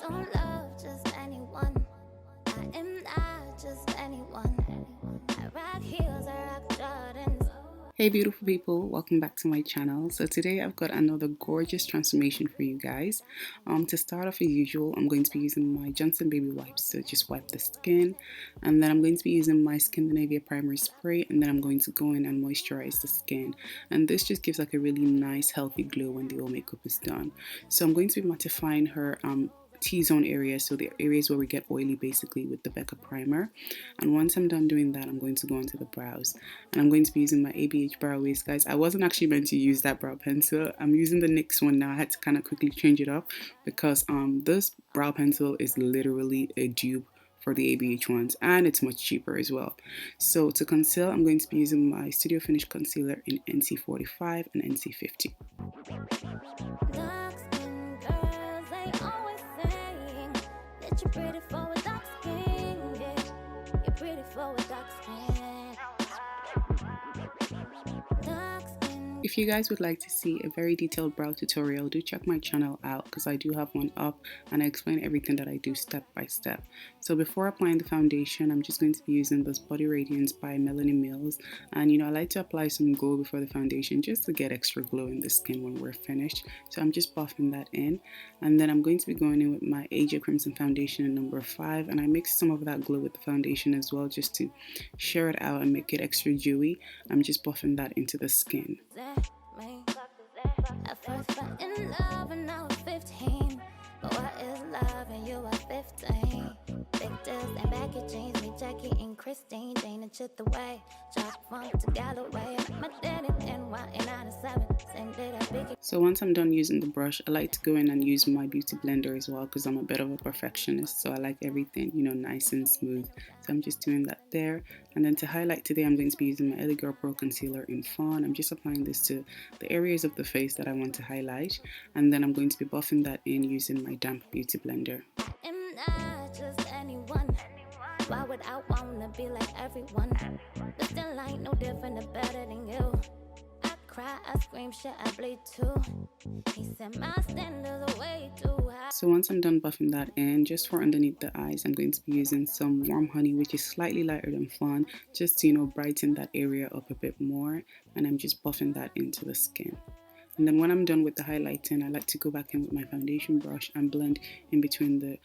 don't love just anyone. I am not just anyone. I rock heels, I rock Jordans. Hey beautiful people, welcome back to my channel. So today I've got another gorgeous transformation for you guys. To start off as usual, I'm going to be using my Johnson baby wipes to just wipe the skin, and then I'm going to be using my Skindinavia primer spray, and then I'm going to go in and moisturize the skin, and this just gives like a really nice healthy glow when the oil makeup is done. So I'm going to be mattifying her T-zone areas, so the areas where we get oily basically, with the Becca primer. And once I'm done doing that, I'm going to go into the brows, and I'm going to be using my ABH brow waist, guys. I wasn't actually meant to use that brow pencil. I'm using the NYX one now. I had to kind of quickly change it up because this brow pencil is literally a dupe for the ABH ones, and it's much cheaper as well. So to conceal, I'm going to be using my Studio Finish concealer in NC45 and NC50. You're pretty for a dark skin, yeah. You're pretty for a dark skin. Dark skin. If you guys would like to see a very detailed brow tutorial, do check my channel out because I do have one up and I explain everything that I do step by step. So before applying the foundation, I'm just going to be using this Body Radiance by Melanie Mills, and I like to apply some glow before the foundation just to get extra glow in the skin when we're finished. So I'm just buffing that in, and then I'm going to be going in with my AJ Crimson foundation in number 5, and I mix some of that glow with the foundation as well just to share it out and make it extra dewy. I'm just buffing that into the skin. At first fell in love and I was 15. But what is love and you are 15? Big deals and baggy jeans, me Jackie and Christine, Jane and Chit the way. Drop funk to Galloway, my daddy NY in 97. Same day that biggie. So once I'm done using the brush, I like to go in and use my beauty blender as well because I'm a bit of a perfectionist, so I like everything nice and smooth. So I'm just doing that there. And then to highlight today, I'm going to be using my LA Girl Pro Concealer in Fawn. I'm just applying this to the areas of the face that I want to highlight, and then I'm going to be buffing that in using my damp beauty blender. I'm not just anyone. Why would I wanna be like everyone? But still ain't no different or better than you. I cry, I scream, shit, I bleed too. He said my standards are way too high. So once I'm done buffing that in, just for underneath the eyes, I'm going to be using some Warm Honey, which is slightly lighter than Fawn, just to brighten that area up a bit more, and I'm just buffing that into the skin. And then when I'm done with the highlighting, I like to go back in with my foundation brush and blend in between the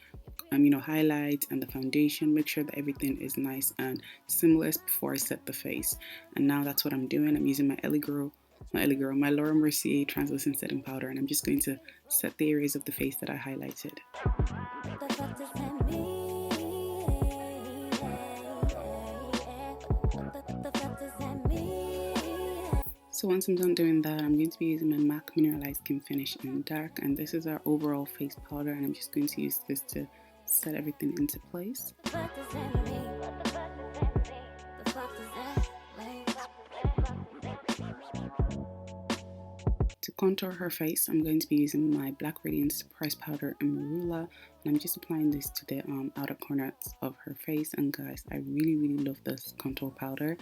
highlight and the foundation. Make sure that everything is nice and seamless before I set the face. And now that's what I'm doing. I'm using my Laura Mercier Translucent Setting Powder, and I'm just going to set the areas of the face that I highlighted. So once I'm done doing that, I'm going to be using my MAC Miniralise Skin Finish in Dark, and this is our overall face powder, and I'm just going to use this to set everything into place. To contour her face, I'm going to be using my Black Radiance Press Powder in Marula, and I'm just applying this to the outer corners of her face. And guys, I really love this contour powder.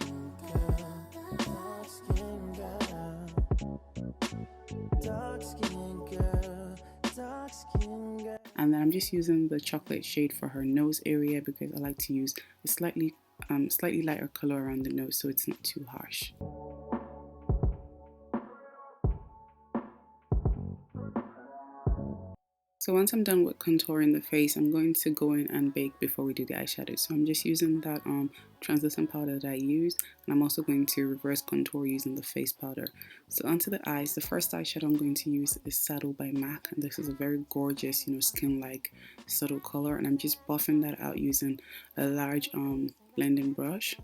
And then I'm just using the chocolate shade for her nose area because I like to use a slightly lighter color around the nose so it's not too harsh. So once I'm done with contouring the face, I'm going to go in and bake before we do the eyeshadow. So I'm just using that translucent powder that I used, and I'm also going to reverse contour using the face powder. So onto the eyes, the first eyeshadow I'm going to use is Saddle by MAC, and this is a very gorgeous, skin-like subtle color, and I'm just buffing that out using a large blending brush.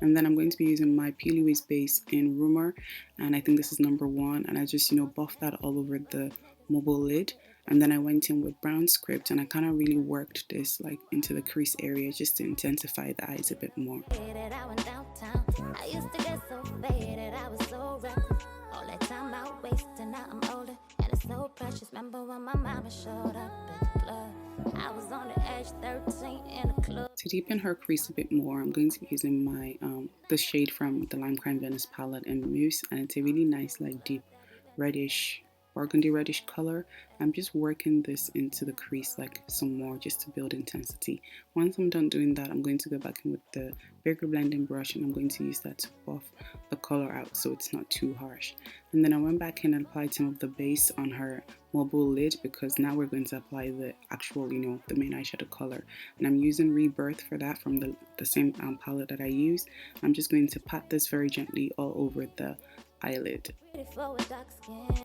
And then I'm going to be using my Peely Wiz base in Rumor, and I think this is number 1, and I just buff that all over the mobile lid. And then I went in with brown script and I kind of really worked this like into the crease area just to intensify the eyes a bit more. I used to get so faded, I was so reckless. All that time I wasted, now I'm older and it's so precious. Remember when my mama showed up at the club? I was on the edge, 13 in a club. To deepen her crease a bit more, I'm going to be using my the shade from the Lime Crime Venice palette in Mousse, and it's a really nice like deep reddish burgundy reddish color. I'm just working this into the crease like some more just to build intensity. Once I'm done doing that, I'm going to go back in with the bigger blending brush and I'm going to use that to buff the color out so it's not too harsh. And then I went back in and applied some of the base on her mobile lid because now we're going to apply the actual, you know, the main eyeshadow color. And I'm using Rebirth for that from the same palette that I use. I'm just going to pat this very gently all over the eyelid.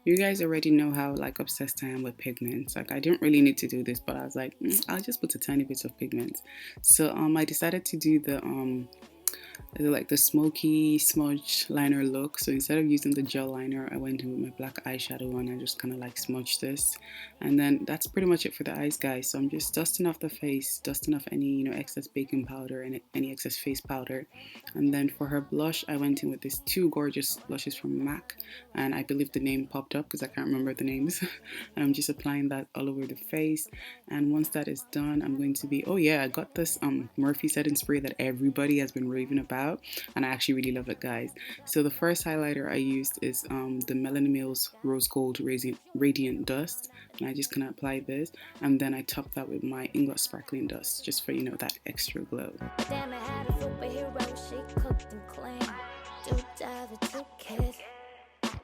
You guys already know how like obsessed I am with pigments. Like I didn't really need to do this, but I was like, I'll just put a tiny bit of pigments. So I decided to do the like the smoky smudge liner look. So instead of using the gel liner, I went in with my black eyeshadow and I just kind of like smudged this. And then that's pretty much it for the eyes, guys. So I'm just dusting off the face, dusting off any, you know, excess baking powder and any excess face powder. And then for her blush, I went in with these two gorgeous blushes from MAC, and I believe the name popped up because I can't remember the names. And I'm just applying that all over the face. And once that is done, I'm going to be, oh yeah, I got this Morphe setting spray that everybody has been raving about, and I actually really love it, guys. So the first highlighter I used is the Melanie Mills Rose Gold Radiant Dust, and I just kind of apply this, and then I top that with my Inglot Sparkling Dust just for, you know, that extra glow. Damn, I had a superhero, she cooked and clean. Do dive to kiss.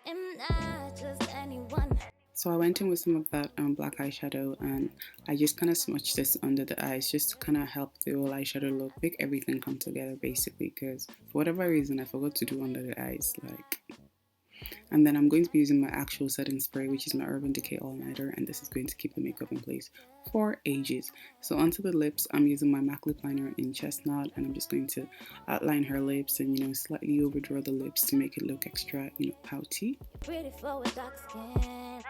I'm not just anyone. So I went in with some of that black eyeshadow and I just kind of smudged this under the eyes just to kind of help the whole eyeshadow look, make everything come together basically, because for whatever reason I forgot to do under the eyes, like. And then I'm going to be using my actual setting spray, which is my Urban Decay All Nighter, and this is going to keep the makeup in place for ages. So onto the lips, I'm using my MAC lip liner in Chestnut, and I'm just going to outline her lips and, you know, slightly overdraw the lips to make it look extra, you know, pouty. Pretty for a dark skin.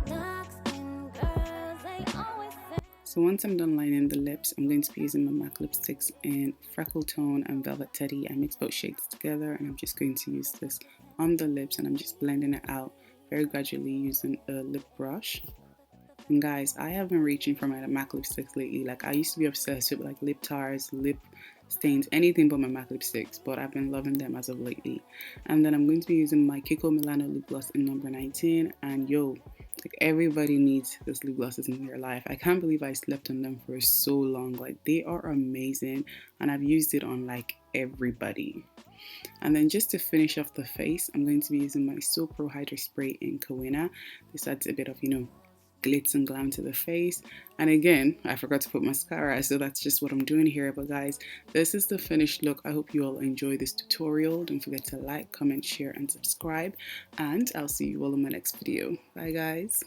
Dark skin girls, they always say. So once I'm done lining the lips, I'm going to be using my MAC lipsticks in Freckle Tone and Velvet Teddy. I mix both shades together and I'm just going to use this on the lips and I'm just blending it out very gradually using a lip brush. And guys, I have been reaching for my MAC lipsticks lately. Like I used to be obsessed with like lip tars, lip stains, anything but my MAC lipsticks, but I've been loving them as of lately. And then I'm going to be using my Kiko Milano lip gloss in number 19, and yo, like everybody needs those lip glosses in their life. I can't believe I slept on them for so long. Like they are amazing and I've used it on like everybody. And then just to finish off the face, I'm going to be using my So Pro Hydra Spray in Kawina. This adds a bit of, you know, glitz and glam to the face. And again, I forgot to put mascara, so that's just what I'm doing here. But guys, this is the finished look. I hope you all enjoy this tutorial. Don't forget to like, comment, share and subscribe, and I'll see you all in my next video. Bye guys.